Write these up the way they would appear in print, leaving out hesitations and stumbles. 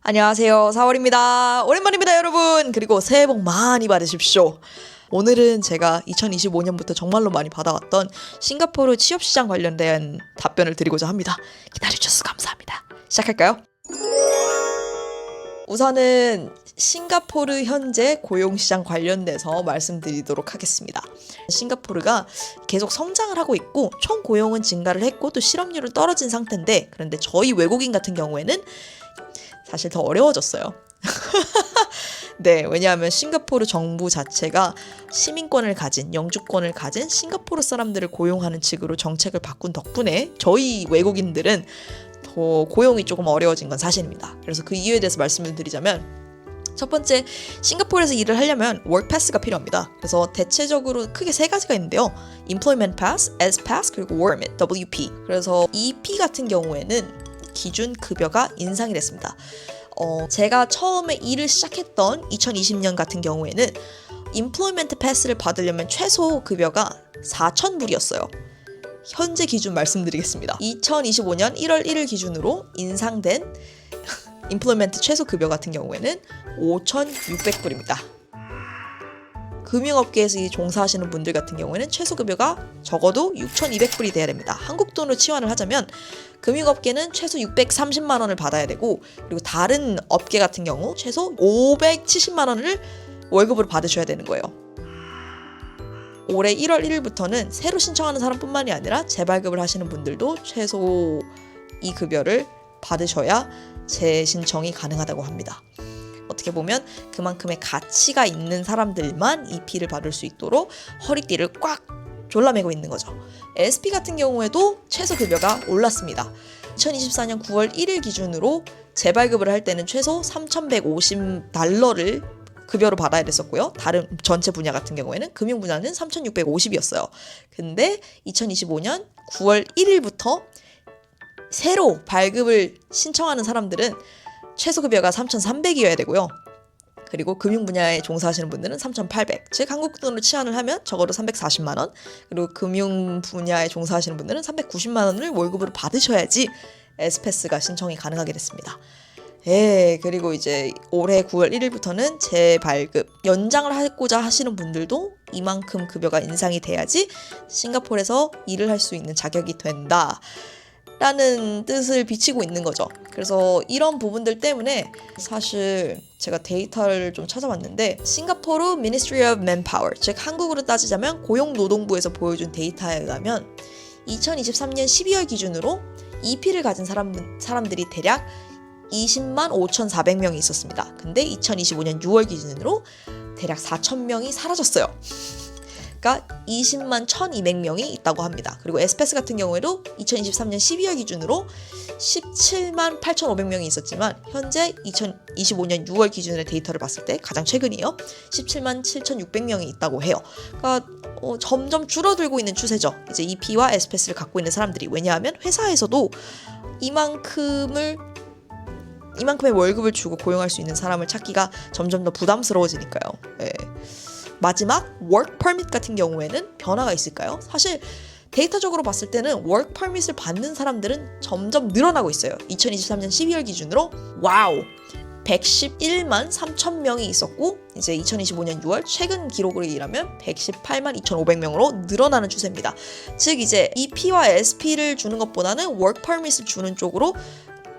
안녕하세요. 4월입니다. 오랜만입니다, 여러분. 그리고 새해 복 많이 받으십시오. 오늘은 제가 2025년부터 정말로 많이 받아왔던 싱가포르 취업시장 관련된 답변을 드리고자 합니다. 기다려주셔서 감사합니다. 시작할까요? 우선은 싱가포르 현재 고용시장 관련돼서 말씀드리도록 하겠습니다. 싱가포르가 계속 성장을 하고 있고 총 고용은 증가를 했고 또 실업률은 떨어진 상태인데, 그런데 저희 외국인 같은 경우에는 사실 더 어려워졌어요. 네, 왜냐하면 싱가포르 정부 자체가 시민권을 가진, 영주권을 가진 싱가포르 사람들을 고용하는 측으로 정책을 바꾼 덕분에 저희 외국인들은 더 고용이 조금 어려워진 건 사실입니다. 그래서 그 이유에 대해서 말씀을 드리자면, 첫 번째, 싱가포르에서 일을 하려면 워크 패스가 필요합니다. 그래서 대체적으로 크게 세 가지가 있는데요. Employment Pass, S Pass, 그리고 Work Permit, WP. 그래서 EP 같은 경우에는 기준 급여가 인상이 됐습니다. 제가 처음에 일을 시작했던 2020년 같은 경우에는 Employment Pass를 받으려면 최소 급여가 4,000불이었어요. 현재 기준 말씀드리겠습니다. 2025년 1월 1일 기준으로 인상된 임플로이먼트 최소 급여 같은 경우에는 5,600불입니다. 금융업계에서 종사하시는 분들 같은 경우에는 최소 급여가 적어도 6,200불이 돼야 됩니다. 한국 돈으로 치환을 하자면 금융업계는 최소 630만 원을 받아야 되고, 그리고 다른 업계 같은 경우 최소 570만 원을 월급으로 받으셔야 되는 거예요. 올해 1월 1일부터는 새로 신청하는 사람뿐만이 아니라 재발급을 하시는 분들도 최소 이 급여를 받으셔야 재신청이 가능하다고 합니다. 어떻게 보면 그만큼의 가치가 있는 사람들만 이 피를 받을 수 있도록 허리띠를 꽉 졸라매고 있는 거죠. SP 같은 경우에도 최소 급여가 올랐습니다. 2024년 9월 1일 기준으로 재발급을 할 때는 최소 3,150달러를 급여로 받아야 됐었고요. 다른 전체 분야 같은 경우에는 금융 분야는 3,650이었어요. 근데 2025년 9월 1일부터 새로 발급을 신청하는 사람들은 최소 급여가 3,300이어야 되고요. 그리고 금융 분야에 종사하시는 분들은 3,800, 즉 한국 돈으로 치환을 하면 적어도 340만 원, 그리고 금융 분야에 종사하시는 분들은 390만 원을 월급으로 받으셔야지 S패스가 신청이 가능하게 됐습니다. 그리고 이제 올해 9월 1일부터는 재발급, 연장을 하고자 하시는 분들도 이만큼 급여가 인상이 돼야지 싱가포르에서 일을 할 수 있는 자격이 된다 라는 뜻을 비치고 있는 거죠. 그래서 이런 부분들 때문에 사실 제가 데이터를 좀 찾아봤는데, 싱가포르 Ministry of Manpower, 즉 한국으로 따지자면 고용노동부에서 보여준 데이터에 의하면 2023년 12월 기준으로 EP를 가진 사람들이 대략 20만 5,400명이 있었습니다. 근데 2025년 6월 기준으로 대략 4,000명이 사라졌어요. 그러니까 20만 1,200명이 있다고 합니다. 그리고 S패스 같은 경우에도 2023년 12월 기준으로 17만 8,500명이 있었지만 현재 2025년 6월 기준의 데이터를 봤을 때 가장 최근이에요. 17만 7,600명이 있다고 해요. 그러니까 점점 줄어들고 있는 추세죠. 이제 EP와 S패스를 갖고 있는 사람들이. 왜냐하면 회사에서도 이만큼의 월급을 주고 고용할 수 있는 사람을 찾기가 점점 더 부담스러워지니까요. 마지막 Work Permit 같은 경우에는 변화가 있을까요? 사실 데이터적으로 봤을 때는 Work Permit을 받는 사람들은 점점 늘어나고 있어요. 2023년 12월 기준으로 111만 3천 명이 있었고, 이제 2025년 6월 최근 기록으로 의하면 118만 2,500명으로 늘어나는 추세입니다. 즉 이제 EP와 SP를 주는 것보다는 Work Permit을 주는 쪽으로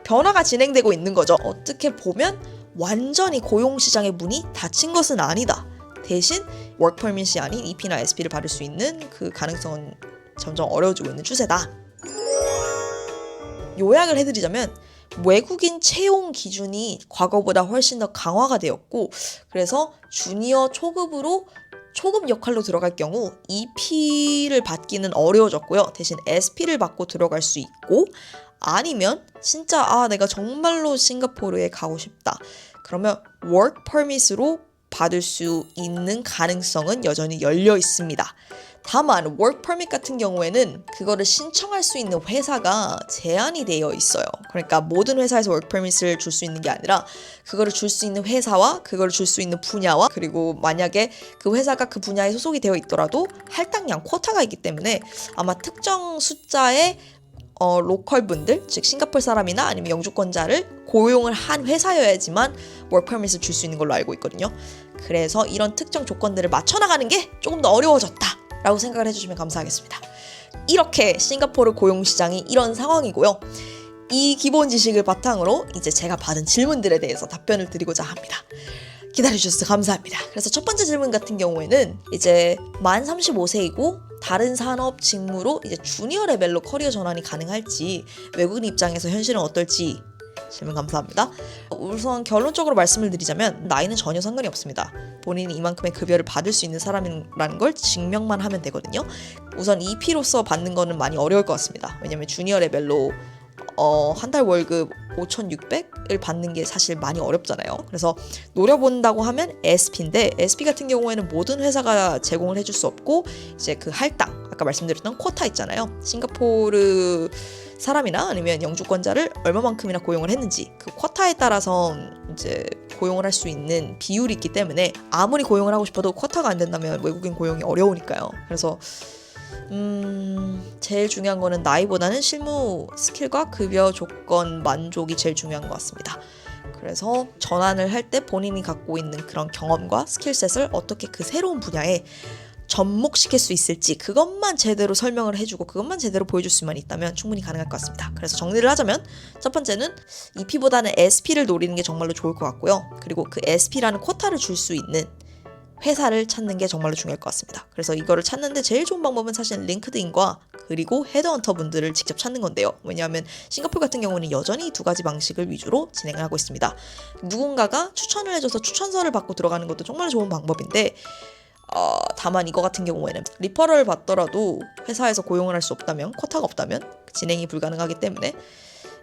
변화가 진행되고 있는 거죠. 어떻게 보면 완전히 고용시장의 문이 닫힌 것은 아니다. 대신 Work Permit이 아닌 EP나 SP를 받을 수 있는 그 가능성은 점점 어려워지고 있는 추세다. 요약을 해드리자면, 외국인 채용 기준이 과거보다 훨씬 더 강화가 되었고, 그래서 주니어 초급으로 초급 역할로 들어갈 경우 EP를 받기는 어려워졌고요. 대신 SP를 받고 들어갈 수 있고, 아니면 진짜 내가 정말로 싱가포르에 가고 싶다, 그러면 Work Permit으로 받을 수 있는 가능성은 여전히 열려 있습니다. 다만 Work Permit 같은 경우에는 그거를 신청할 수 있는 회사가 제한이 되어 있어요. 그러니까 모든 회사에서 Work Permit을 줄 수 있는 게 아니라 그거를 줄 수 있는 회사와 그거를 줄 수 있는 분야와, 그리고 만약에 그 회사가 그 분야에 소속이 되어 있더라도 할당량 쿼타가 있기 때문에 아마 특정 숫자의 로컬 분들, 즉 싱가포르 사람이나 아니면 영주권자를 고용을 한 회사여야지만 워크 퍼밋을 줄 수 있는 걸로 알고 있거든요. 그래서 이런 특정 조건들을 맞춰나가는 게 조금 더 어려워졌다 라고 생각을 해주시면 감사하겠습니다. 이렇게 싱가포르 고용시장이 이런 상황이고요. 이 기본 지식을 바탕으로 이제 제가 받은 질문들에 대해서 답변을 드리고자 합니다. 기다려주셔서 감사합니다. 그래서 첫 번째 질문 같은 경우에는 이제 만 35세이고 다른 산업 직무로 이제 주니어 레벨로 커리어 전환이 가능할지, 외국인 입장에서 현실은 어떨지 질문 감사합니다. 우선 결론적으로 말씀을 드리자면 나이는 전혀 상관이 없습니다. 본인이 이만큼의 급여를 받을 수 있는 사람이라는 걸 증명만 하면 되거든요. 우선 EP로서 받는 거는 많이 어려울 것 같습니다. 왜냐면 주니어 레벨로 한 달 월급 5,600을 받는 게 사실 많이 어렵잖아요. 그래서 노려본다고 하면 SP인데 SP 같은 경우에는 모든 회사가 제공을 해줄 수 없고 이제 그 할당, 아까 말씀드렸던 쿼타 있잖아요. 싱가포르 사람이나 아니면 영주권자를 얼마만큼이나 고용을 했는지 그 쿼타에 따라서 이제 고용을 할 수 있는 비율이 있기 때문에 아무리 고용을 하고 싶어도 쿼타가 안 된다면 외국인 고용이 어려우니까요. 그래서 제일 중요한 거는 나이보다는 실무 스킬과 급여 조건 만족이 제일 중요한 것 같습니다. 그래서 전환을 할 때 본인이 갖고 있는 그런 경험과 스킬셋을 어떻게 그 새로운 분야에 접목시킬 수 있을지 그것만 제대로 설명을 해주고 그것만 제대로 보여줄 수만 있다면 충분히 가능할 것 같습니다. 그래서 정리를 하자면 첫 번째는 EP보다는 SP를 노리는 게 정말로 좋을 것 같고요. 그리고 그 SP라는 쿼타를 줄 수 있는 회사를 찾는 게 정말로 중요할 것 같습니다. 그래서 이거를 찾는데 제일 좋은 방법은 사실 링크드인과 그리고 헤드헌터 분들을 직접 찾는 건데요. 왜냐하면 싱가포르 같은 경우는 여전히 두 가지 방식을 위주로 진행을 하고 있습니다. 누군가가 추천을 해줘서 추천서를 받고 들어가는 것도 정말 좋은 방법인데 다만 이거 같은 경우에는 리퍼럴을 받더라도 회사에서 고용을 할 수 없다면, 쿼타가 없다면 진행이 불가능하기 때문에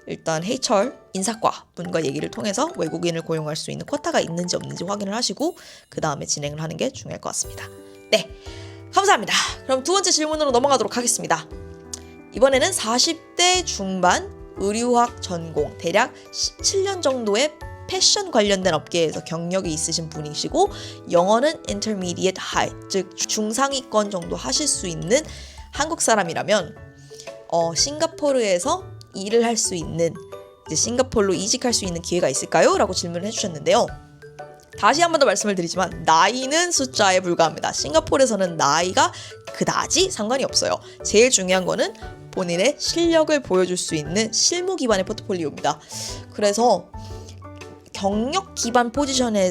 일단 HR 인사과 분과 얘기를 통해서 외국인을 고용할 수 있는 쿼타가 있는지 없는지 확인을 하시고 그 다음에 진행을 하는 게 중요할 것 같습니다. 네, 감사합니다. 그럼 두 번째 질문으로 넘어가도록 하겠습니다. 이번에는 40대 중반 의류학 전공 대략 17년 정도의 패션 관련된 업계에서 경력이 있으신 분이시고 영어는 intermediate high, 즉 중상위권 정도 하실 수 있는 한국 사람이라면 싱가포르에서 일을 할 수 있는, 이제 싱가포르로 이직할 수 있는 기회가 있을까요? 라고 질문을 해주셨는데요. 다시 한 번 더 말씀을 드리지만 나이는 숫자에 불과합니다. 싱가포르에서는 나이가 그다지 상관이 없어요. 제일 중요한 거는 본인의 실력을 보여줄 수 있는 실무 기반의 포트폴리오입니다. 그래서 경력 기반 포지션으로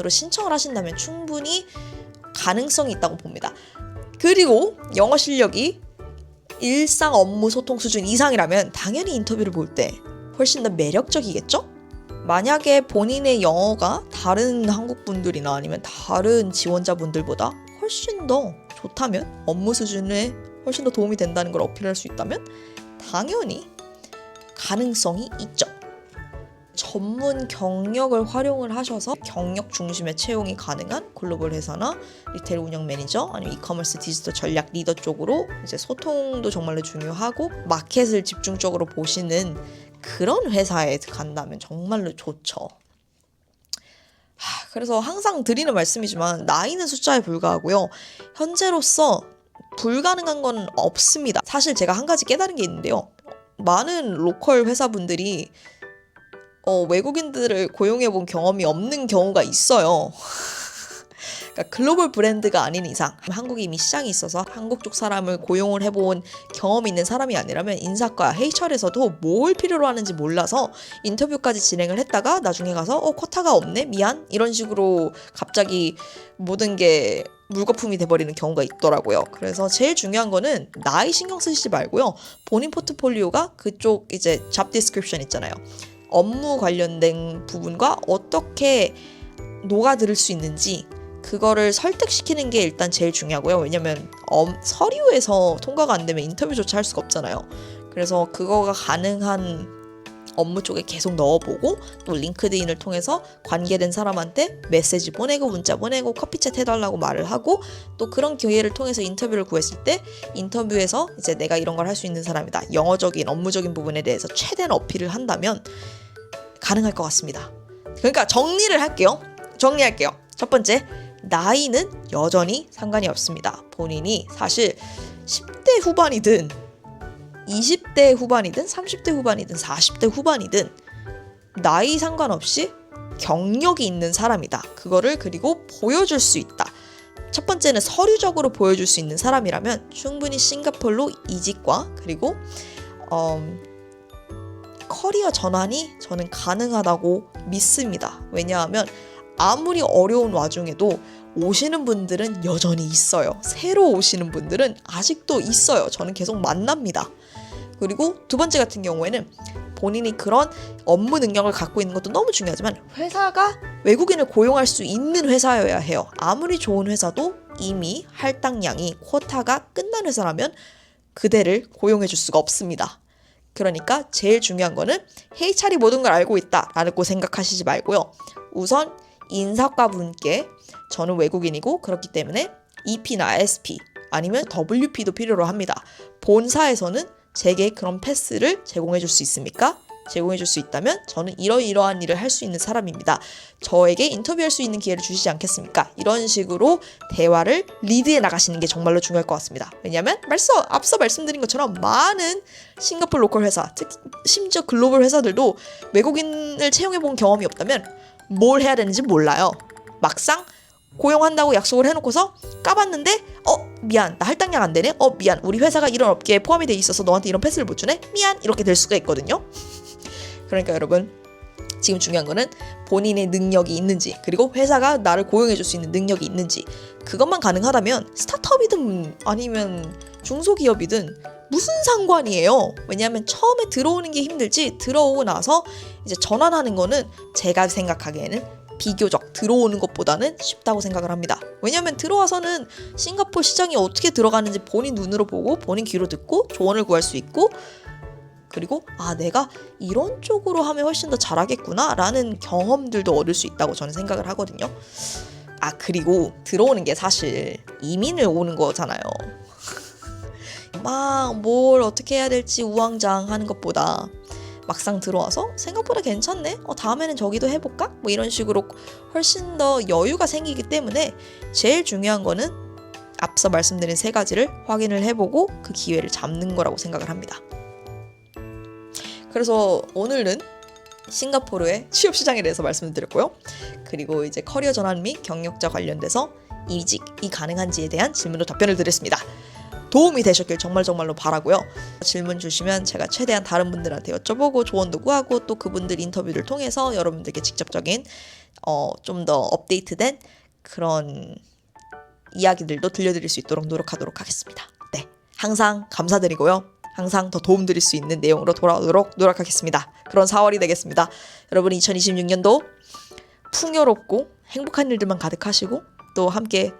신청을 하신다면 충분히 가능성이 있다고 봅니다. 그리고 영어 실력이 일상 업무 소통 수준 이상이라면 당연히 인터뷰를 볼 때 훨씬 더 매력적이겠죠? 만약에 본인의 영어가 다른 한국분들이나 아니면 다른 지원자분들보다 훨씬 더 좋다면, 업무 수준에 훨씬 더 도움이 된다는 걸 어필할 수 있다면 당연히 가능성이 있죠. 전문 경력을 활용을 하셔서 경력 중심의 채용이 가능한 글로벌 회사나 리테일 운영 매니저 아니면 이커머스 디지털 전략 리더 쪽으로 이제 소통도 정말로 중요하고 마켓을 집중적으로 보시는 그런 회사에 간다면 정말로 좋죠. 그래서 항상 드리는 말씀이지만 나이는 숫자에 불과하고요. 현재로서 불가능한 건 없습니다. 사실 제가 한 가지 깨달은 게 있는데요. 많은 로컬 회사분들이 외국인들을 고용해본 경험이 없는 경우가 있어요. 그러니까 글로벌 브랜드가 아닌 이상 한국에 이미 시장이 있어서 한국 쪽 사람을 고용을 해본 경험이 있는 사람이 아니라면 인사과, HR에서도 뭘 필요로 하는지 몰라서 인터뷰까지 진행을 했다가 나중에 가서 쿼타가 없네? 미안? 이런 식으로 갑자기 모든 게 물거품이 돼버리는 경우가 있더라고요. 그래서 제일 중요한 거는 나이 신경 쓰시지 말고요. 본인 포트폴리오가 그쪽 이제 잡 디스크립션 있잖아요. 업무 관련된 부분과 어떻게 녹아들을 수 있는지 그거를 설득시키는 게 일단 제일 중요하고요. 왜냐면 서류에서 통과가 안 되면 인터뷰조차 할 수가 없잖아요. 그래서 그거가 가능한 업무 쪽에 계속 넣어보고 또 링크드인을 통해서 관계된 사람한테 메시지 보내고 문자 보내고 커피챗 해달라고 말을 하고 또 그런 기회를 통해서 인터뷰를 구했을 때 인터뷰에서 이제 내가 이런 걸 할 수 있는 사람이다. 영어적인 업무적인 부분에 대해서 최대한 어필을 한다면 가능할 것 같습니다. 그러니까 정리할게요. 첫 번째, 나이는 여전히 상관이 없습니다. 본인이 사실 10대 후반이든 20대 후반이든 30대 후반이든 40대 후반이든 나이 상관없이 경력이 있는 사람이다. 그거를 그리고 보여줄 수 있다. 첫 번째는 서류적으로 보여줄 수 있는 사람이라면 충분히 싱가포르로 이직과 그리고 커리어 전환이 저는 가능하다고 믿습니다. 왜냐하면 아무리 어려운 와중에도 오시는 분들은 여전히 있어요. 새로 오시는 분들은 아직도 있어요. 저는 계속 만납니다. 그리고 두 번째 같은 경우에는 본인이 그런 업무 능력을 갖고 있는 것도 너무 중요하지만 회사가 외국인을 고용할 수 있는 회사여야 해요. 아무리 좋은 회사도 이미 할당량이 쿼타가 끝난 회사라면 그대를 고용해 줄 수가 없습니다. 그러니까 제일 중요한 거는 HR이 모든 걸 알고 있다라고 생각하시지 말고요. 우선 인사과 분께 저는 외국인이고 그렇기 때문에 EP나 SP 아니면 WP도 필요로 합니다. 본사에서는 제게 그런 패스를 제공해 줄 수 있습니까? 제공해 줄 수 있다면 저는 이러이러한 일을 할 수 있는 사람입니다. 저에게 인터뷰할 수 있는 기회를 주시지 않겠습니까? 이런 식으로 대화를 리드해 나가시는 게 정말로 중요할 것 같습니다. 왜냐하면 앞서 말씀드린 것처럼 많은 싱가포르 로컬 회사, 심지어 글로벌 회사들도 외국인을 채용해 본 경험이 없다면 뭘 해야 되는지 몰라요. 막상 고용한다고 약속을 해놓고서 까봤는데 미안 나 할당량 안 되네. 미안 우리 회사가 이런 업계에 포함이 돼 있어서 너한테 이런 패스를 못 주네. 미안 이렇게 될 수가 있거든요. 그러니까 여러분 지금 중요한 거는 본인의 능력이 있는지 그리고 회사가 나를 고용해 줄 수 있는 능력이 있는지 그것만 가능하다면 스타트업이든 아니면 중소기업이든 무슨 상관이에요. 왜냐하면 처음에 들어오는 게 힘들지 들어오고 나서 이제 전환하는 거는 제가 생각하기에는 비교적 들어오는 것보다는 쉽다고 생각을 합니다. 왜냐하면 들어와서는 싱가포르 시장이 어떻게 들어가는지 본인 눈으로 보고 본인 귀로 듣고 조언을 구할 수 있고 그리고 내가 이런 쪽으로 하면 훨씬 더 잘하겠구나 라는 경험들도 얻을 수 있다고 저는 생각을 하거든요. 그리고 들어오는 게 사실 이민을 오는 거잖아요. 막 뭘 어떻게 해야 될지 우왕좌왕하는 것보다 막상 들어와서 생각보다 괜찮네? 다음에는 저기도 해볼까? 뭐 이런 식으로 훨씬 더 여유가 생기기 때문에 제일 중요한 거는 앞서 말씀드린 세 가지를 확인을 해보고 그 기회를 잡는 거라고 생각을 합니다. 그래서 오늘은 싱가포르의 취업시장에 대해서 말씀을 드렸고요. 그리고 이제 커리어 전환 및 경력자 관련돼서 이직이 가능한지에 대한 질문으로 답변을 드렸습니다. 도움이 되셨길 정말로 바라고요. 질문 주시면 제가 최대한 다른 분들한테 여쭤보고 조언도 구하고 또 그분들 인터뷰를 통해서 여러분들께 직접적인 좀 더 업데이트된 그런 이야기들도 들려드릴 수 있도록 노력하도록 하겠습니다. 네, 항상 감사드리고요. 항상 더 도움드릴 수 있는 내용으로 돌아오도록 노력하겠습니다. 그런 4월이 되겠습니다. 여러분 2026년도 풍요롭고 행복한 일들만 가득하시고 또 함께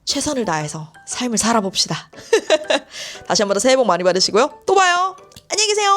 최선을 다해서 삶을 살아봅시다. 다시 한 번 더 새해 복 많이 받으시고요. 또 봐요. 안녕히 계세요.